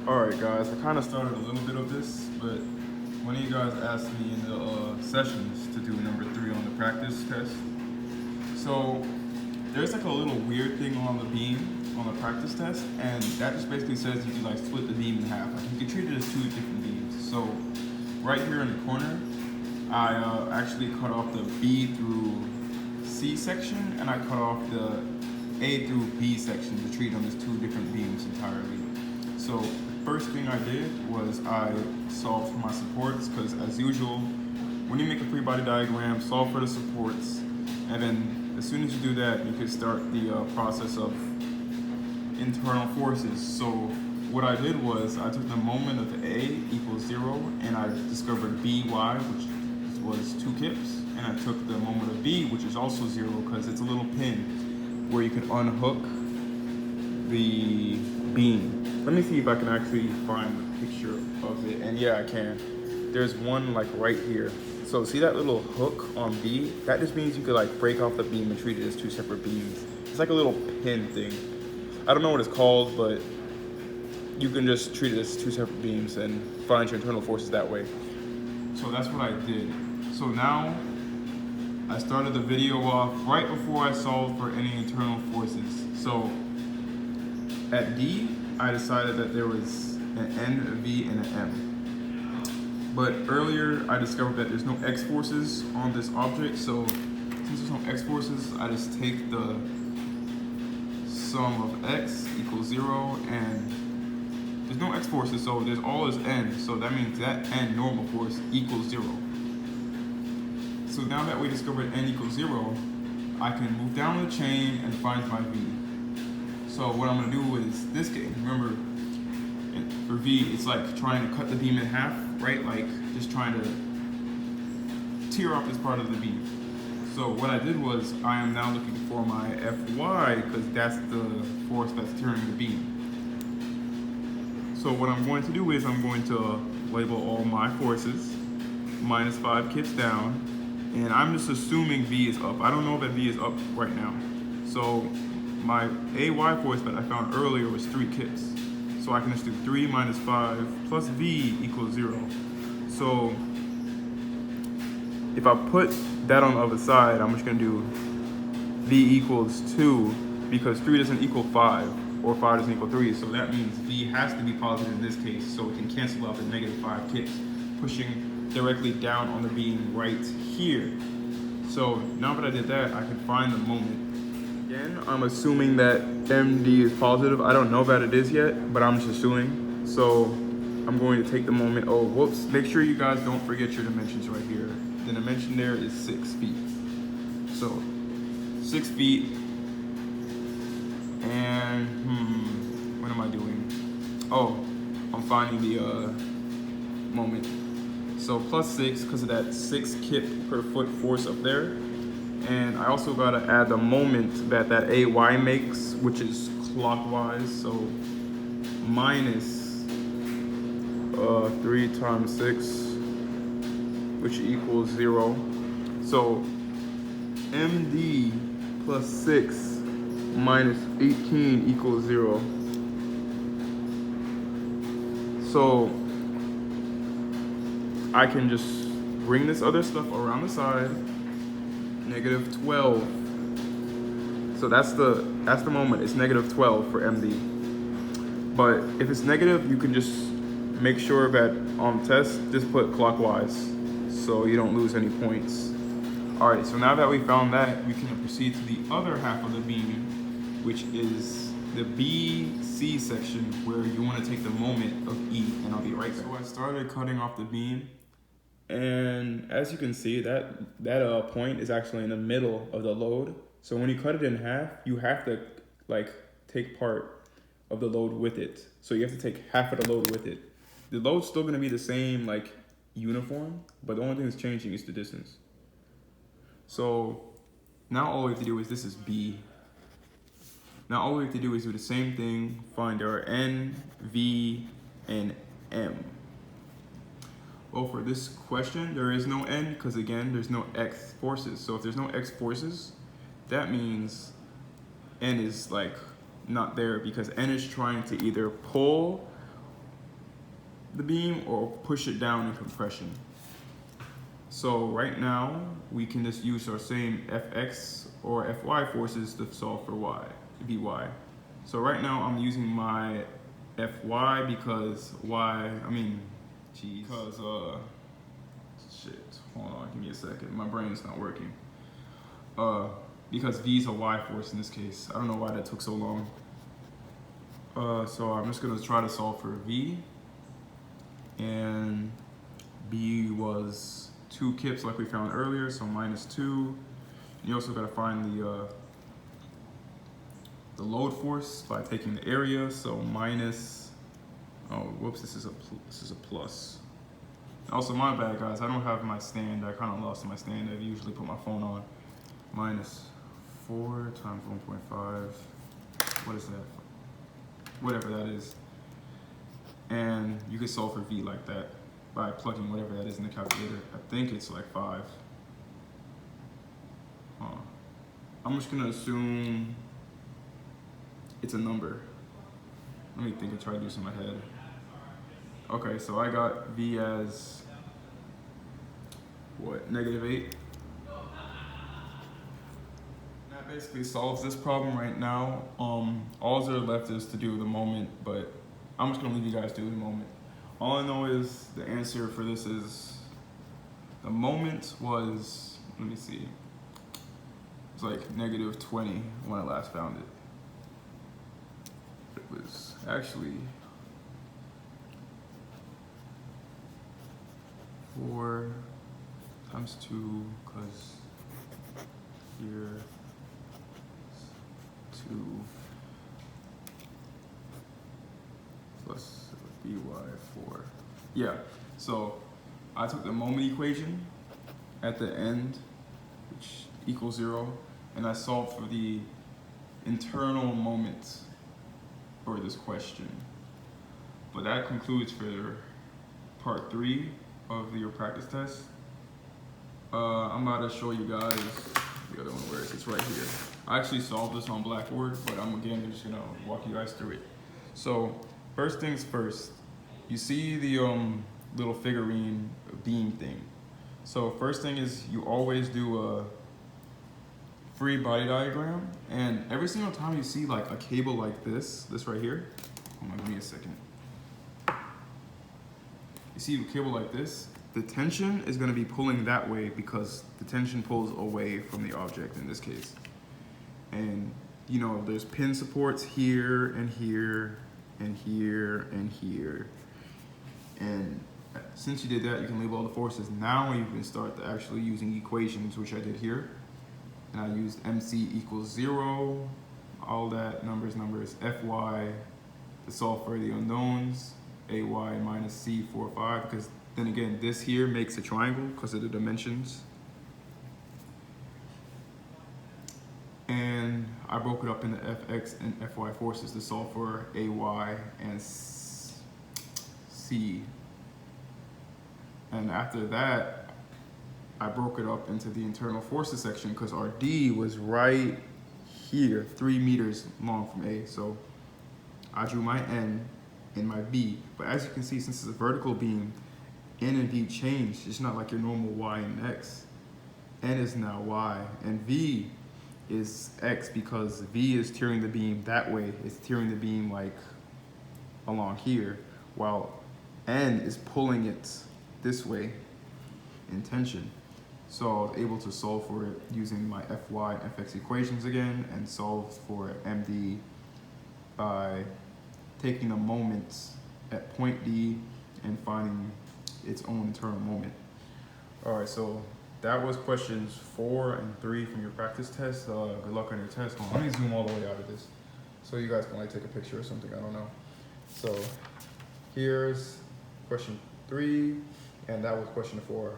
Alright guys, I kind of started a little bit of this, but one of you guys asked me in the sessions to do number 3 on the practice test. So there's like a little weird thing on the beam on the practice test, and that just basically says you can like split the beam in half. Like you can treat it as 2 different beams. So right here in the corner, I actually cut off the B through C section, and I cut off the A through B section to treat them as 2 different beams entirely. So first thing I did was I solved for my supports, because as usual, when you make a free body diagram, solve for the supports, and then as soon as you do that, you can start the process of internal forces. So what I did was I took the moment of A equals 0, and I discovered By, which was 2 kips, and I took the moment of B, which is also 0, because it's a little pin where you can unhook the beam. Let me see if I can actually find the picture of it. And yeah, I can. There's one like right here. So see that little hook on B? That just means you could like break off the beam and treat it as 2 separate beams. It's like a little pin thing. I don't know what it's called, but you can just treat it as 2 separate beams and find your internal forces that way. So that's what I did. So now I started the video off right before I solved for any internal forces. So at D, I decided that there was an N, a V, and an M. But earlier, I discovered that there's no X forces on this object, so since there's no X forces, I just take the sum of X equals 0, and there's no X forces, so there's all is N, so that means that N normal force equals 0. So now that we discovered N equals 0, I can move down the chain and find my V. So what I'm gonna do is this case, remember, for V, it's like trying to cut the beam in half, right? Like just trying to tear off this part of the beam. So what I did was I am now looking for my Fy, because that's the force that's tearing the beam. So what I'm going to do is I'm going to label all my forces, minus 5 kips down, and I'm just assuming V is up. I don't know that V is up right now. So my AY force that I found earlier was 3 kips. So I can just do 3 minus 5 plus V equals 0. So if I put that on the other side, I'm just gonna do V equals 2, because 3 doesn't equal 5, or 5 doesn't equal 3. So that means V has to be positive in this case, so it can cancel out the negative 5 kips, pushing directly down on the beam right here. So now that I did that, I can find the moment. Again, I'm assuming that MD is positive. I don't know that it is yet, but I'm just assuming. So I'm going to take the moment. Oh, whoops. Make sure you guys don't forget your dimensions right here. The dimension there is 6 feet. So 6 feet. And what am I doing? Oh, I'm finding the moment. So plus 6, because of that 6 kip per foot force up there. And I also gotta add the moment that AY makes, which is clockwise. So minus 3 times 6, which equals 0. So MD plus 6 minus 18 equals 0. So I can just bring this other stuff around the side. Negative 12. So that's the moment. It's negative 12 for MD. But if it's negative, you can just make sure that on test, just put clockwise so you don't lose any points. All right, so now that we found that, we can proceed to the other half of the beam, which is the BC section, where you want to take the moment of E, and I'll be right back. So I started cutting off the beam. And as you can see, that point is actually in the middle of the load. So when you cut it in half, you have to like take part of the load with it. So you have to take half of the load with it. The load's still gonna be the same, like uniform, but the only thing that's changing is the distance. So now all we have to do is, this is B. Now all we have to do is do the same thing, find our N, V, and M. Well, for this question, there is no N, because again, there's no X forces. So if there's no X forces, that means N is like not there, because N is trying to either pull the beam or push it down in compression. So right now, we can just use our same Fx or Fy forces to solve for Vy. So right now, I'm using my Fy because shit, hold on, give me a second. My brain's not working. Because V is a Y force in this case. I don't know why that took so long. So I'm just gonna try to solve for V. And B was 2 kips like we found earlier, so -2. And you also gotta find the load force by taking the area, so minus, oh whoops, this is a plus. Also, my bad guys, I don't have my stand. I kind of lost my stand. I usually put my phone on. -4 times 1.5, what is that? Whatever that is. And you can solve for V like that by plugging whatever that is in the calculator. I think it's like 5. I'm just gonna assume it's a number. Let me think and try to do this in my head. Okay, so I got V as, what, -8? That basically solves this problem right now. All there left is to do the moment, but I'm just gonna leave you guys do the moment. All I know is the answer for this is, the moment was, let me see, it was like -20 when I last found it. It was actually 4 times 2, because here 2 plus Vy4. Yeah, so I took the moment equation at the end, which equals 0, and I solved for the internal moment for this question. But that concludes for part 3 of your practice test. I'm about to show you guys the other one. Where is it? It's right here. I actually solved this on Blackboard, but I'm again just gonna walk you guys through it. So first things first, you see the little figurine beam thing. So first thing is you always do a free body diagram, and every single time you see like a cable like this right here, hold on, give me a second. You see a cable like this, the tension is going to be pulling that way because the tension pulls away from the object in this case. And you know, there's pin supports here and here and here and here. And since you did that, you can label all the forces. Now you can start actually using equations, which I did here. And I used MC equals 0, all that, numbers, Fy to solve for the unknowns, AY minus C 4, 5, because then again, this here makes a triangle because of the dimensions. And I broke it up into Fx and Fy forces to solve for AY and C. And after that, I broke it up into the internal forces section because our D was right here, 3 meters long from A. So I drew my N and my B. But as you can see, since it's a vertical beam, N and V changed. It's not like your normal Y and X. N is now Y, and V is X because V is tearing the beam that way. It's tearing the beam like along here, while N is pulling it this way in tension. So I was able to solve for it using my Fy and Fx equations again, and solve for MD by taking a moment at point D and finding its own internal moment. All right, so that was questions 4 and 3 from your practice test. Good luck on your test. Let me zoom all the way out of this so you guys can like take a picture or something, I don't know. So here's question 3, and that was question 4.